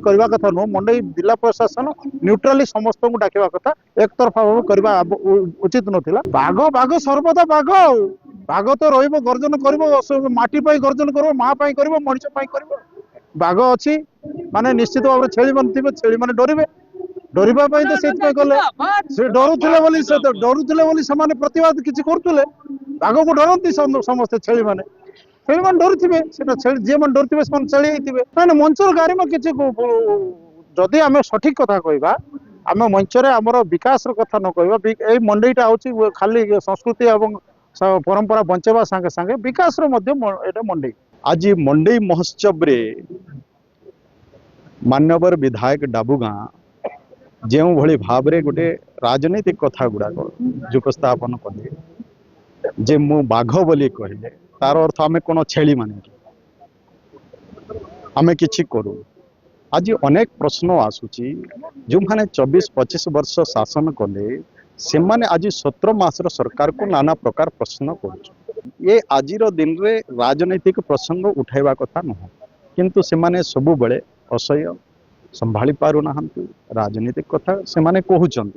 करवा कथा नुह मंडई जिला प्रशासन न्यूट्राली समस्त को डाकवा कथा एक तरफा भाव करवा उचित नथिला। बाघ बाघ सर्वदा बाघ बाघ तो रहिबो गर्जन करिवो माटी पाई गर्जन करिवो माँ पाई करिवो मनुष्य पाई करिवो। बाघ अछि माने निश्चित भाव छेली मन थिबे छेली माने डरिबे डरिबा पाई तो सेति गले से डरुथिले बोली से तो डरुथिले बोली समाने प्रतिवाद किछि करथुले। बाघ को डरंती समस्त छेली माने छेली माने डरुथिबे सेटा छेली जे मन डरुथिबे से छेली हिथिबे माने मंचर गारी म किछि जदि आमे सठिक कथा कहबा आमे मंचरे हमर विकास रो कथा न कहबा ए मंडईटा होछि खाली संस्कृति एवं परंपरा बंचेबा संगे संगे विकास रो मध्य एटा मंडई। आज मंडई महोत्सव रे मान्यवर विधायक डाबुगा जो भली भाव रे गोटे राजनीतिक कथा गुड़ाक जो उपस्थापन कले जे मु बाघ बोली कहले तार अर्थ आमे कोन छेली माने आमे किछि करू। आज अनेक प्रश्न आसुची जो माने 24-25 वर्ष शासन कले से माने आज 17 मासर सरकार को नाना प्रकार प्रश्न कर ये आजिर दिन रे राजनैतिक प्रसंग उठाइबा कथा न किंतु से माने सबु बळे असह्य संभाली पारु ना राजनीतिक कथा से माने कहउचंती।